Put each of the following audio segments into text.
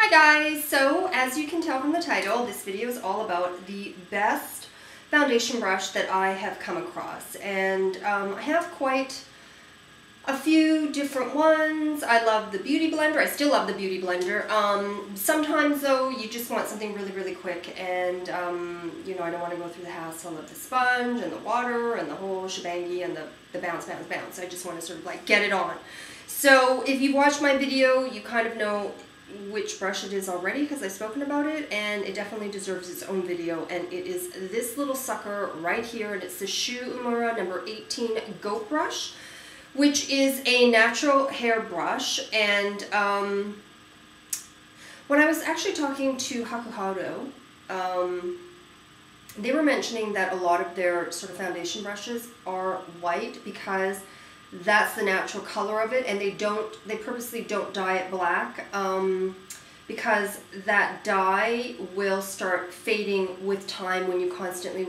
Hi guys! So as you can tell from the title, this video is all about the best foundation brush that I have come across, and I have quite a few different ones. I love the Beauty Blender. I still love the Beauty Blender. Sometimes though you just want something really quick, and you know, I don't want to go through the hassle of the sponge and the water and the whole shebangy and the bounce. I just want to sort of like get it on. So if you've watched my video, you kind of know which brush it is already because I've spoken about it, and it definitely deserves its own video, and it is this little sucker right here, and it's the Uemura number 18 Goat Brush, which is a natural hair brush. And when I was actually talking to kokolaroo, they were mentioning that a lot of their sort of foundation brushes are white because that's the natural color of it, and they purposely don't dye it black because that dye will start fading with time when you constantly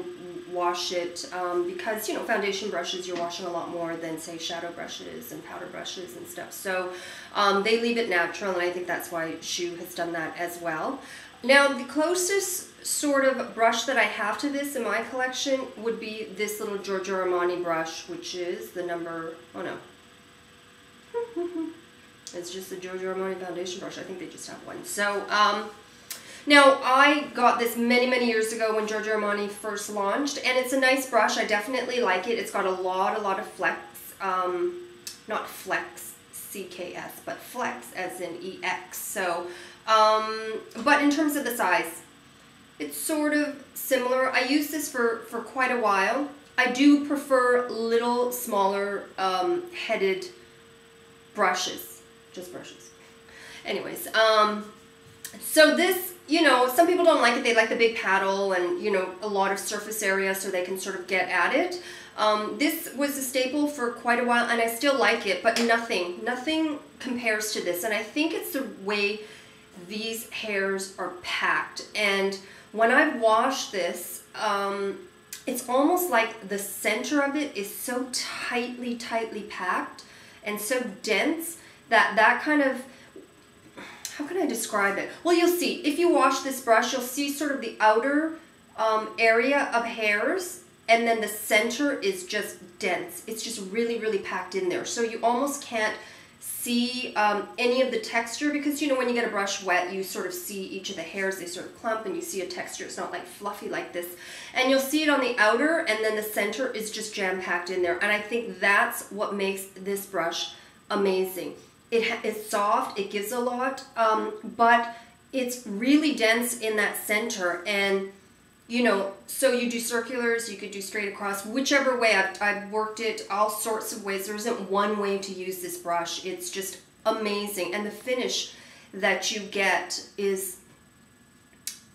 wash it, because, you know, foundation brushes you're washing a lot more than, say, shadow brushes and powder brushes and stuff. So they leave it natural, and I think that's why Shu has done that as well. Now, the closest sort of brush that I have to this in my collection would be this little Giorgio Armani brush, which is the number, oh no, it's just the Giorgio Armani foundation brush. I think they just have one. So now I got this many years ago when Giorgio Armani first launched, and it's a nice brush. I definitely like it. It's got a lot of flex, not flex CKS, but flex as in EX. So but in terms of the size, it's sort of similar. I used this for quite a while. I do prefer little, smaller headed brushes, just brushes. Anyways, so this, you know, some people don't like it. They like the big paddle and, you know, a lot of surface area so they can sort of get at it. This was a staple for quite a while, and I still like it, but nothing compares to this. And I think it's the way these hairs are packed. And when I've washed this, it's almost like the center of it is so tightly packed and so dense that kind of, how can I describe it? Well, you'll see. If you wash this brush, you'll see sort of the outer area of hairs, and then the center is just dense. It's just really packed in there. So you almost can't see any of the texture, because, you know, when you get a brush wet, you sort of see each of the hairs, they sort of clump, and you see a texture. It's not like fluffy like this. And you'll see it on the outer, and then the center is just jam-packed in there. And I think that's what makes this brush amazing. It's soft, it gives a lot, but it's really dense in that center. And, you know, so you do circulars, you could do straight across, whichever way. I've worked it all sorts of ways. There isn't one way to use this brush. It's just amazing. And the finish that you get is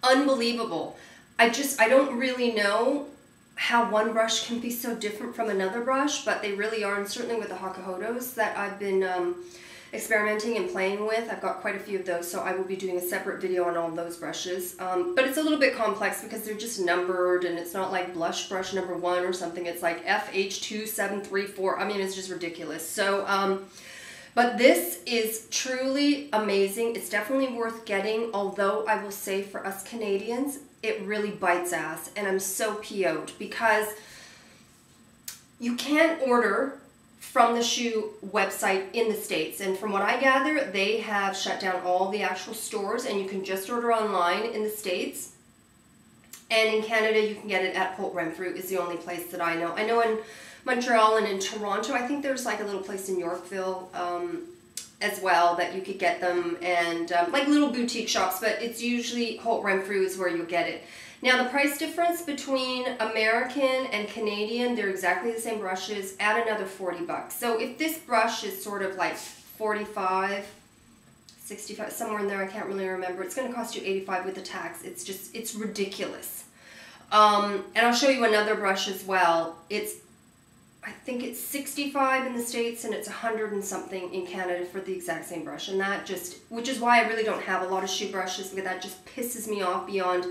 unbelievable. I don't really know how one brush can be so different from another brush, but they really are. And certainly with the kokolaroo that I've been experimenting and playing with, I've got quite a few of those, so I will be doing a separate video on all those brushes. But it's a little bit complex because they're just numbered, and it's not like blush brush number 1 or something. It's like FH2734. I mean, it's just ridiculous. So, but this is truly amazing. It's definitely worth getting, although I will say for us Canadians, it really bites ass, and I'm so PO'd because you can't order from the Shu website in the States. And from what I gather, they have shut down all the actual stores, and you can just order online in the States. And in Canada, you can get it at Holt Renfrew is the only place that I know. I know in Montreal and in Toronto, I think there's like a little place in Yorkville as well that you could get them, and like little boutique shops, but it's usually Holt Renfrew is where you'll get it. Now, the price difference between American and Canadian, they're exactly the same brushes, at another 40 bucks. So if this brush is sort of like 45, 65, somewhere in there, I can't really remember, it's going to cost you 85 with the tax. It's just, it's ridiculous. And I'll show you another brush as well. I think it's 65 in the States, and it's 100 and something in Canada for the exact same brush. And that just, which is why I really don't have a lot of Shu brushes, because that just pisses me off beyond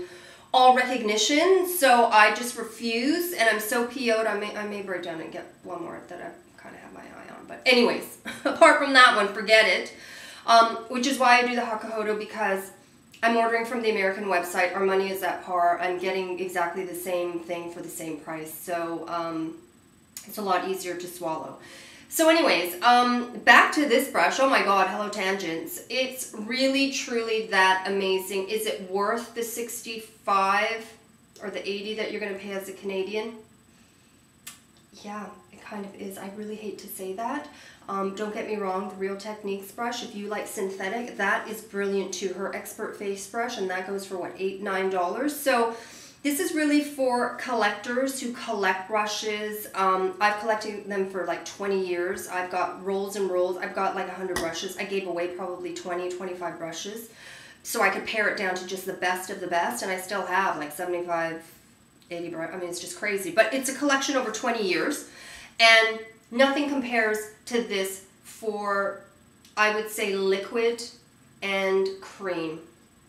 all recognition. So I just refuse, and I'm so PO'd. I may break down and get one more that I kind of have my eye on. But anyways, apart from that one, forget it. Which is why I do the kokolaroo, because I'm ordering from the American website. Our money is at par. I'm getting exactly the same thing for the same price. So it's a lot easier to swallow. So anyways, back to this brush. Oh my God, hello tangents. It's really, truly that amazing. Is it worth the 65 or the 80 that you're going to pay as a Canadian? Yeah, it kind of is. I really hate to say that. Don't get me wrong, the Real Techniques brush, if you like synthetic, that is brilliant too. Her Expert Face brush, and that goes for what, $8, $9? So this is really for collectors who collect brushes. I've collected them for like 20 years. I've got rolls and rolls. I've got like 100 brushes. I gave away probably 20, 25 brushes. So I could pare it down to just the best of the best, and I still have like 75, 80 brushes. I mean, it's just crazy. But it's a collection over 20 years, and nothing compares to this for, I would say, liquid and cream.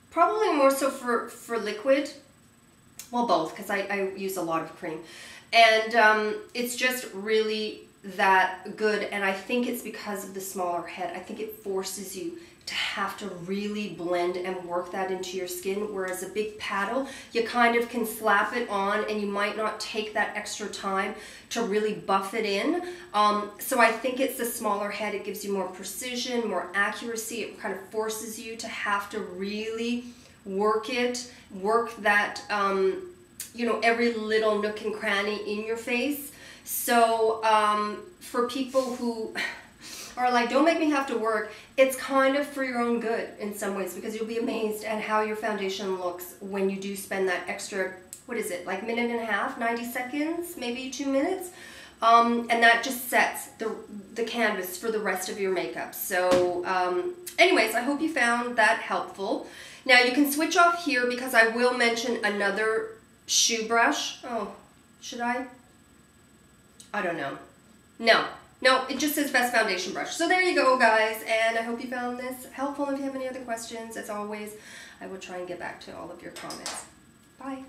Probably more so for liquid. Well, both, because I use a lot of cream. And it's just really that good. And I think it's because of the smaller head. I think it forces you to have to really blend and work that into your skin. Whereas a big paddle, you kind of can slap it on and you might not take that extra time to really buff it in. So I think it's the smaller head. It gives you more precision, more accuracy. It kind of forces you to have to really work that, you know, every little nook and cranny in your face. So for people who are like, don't make me have to work, it's kind of for your own good in some ways, because you'll be amazed at how your foundation looks when you do spend that extra, what is it, like minute and a half, 90 seconds, maybe 2 minutes. And that just sets the canvas for the rest of your makeup. So anyways, I hope you found that helpful. Now you can switch off here because I will mention another shoe brush. Oh, should I? I don't know. No, it just says best foundation brush. So there you go, guys, and I hope you found this helpful. If you have any other questions, as always, I will try and get back to all of your comments. Bye.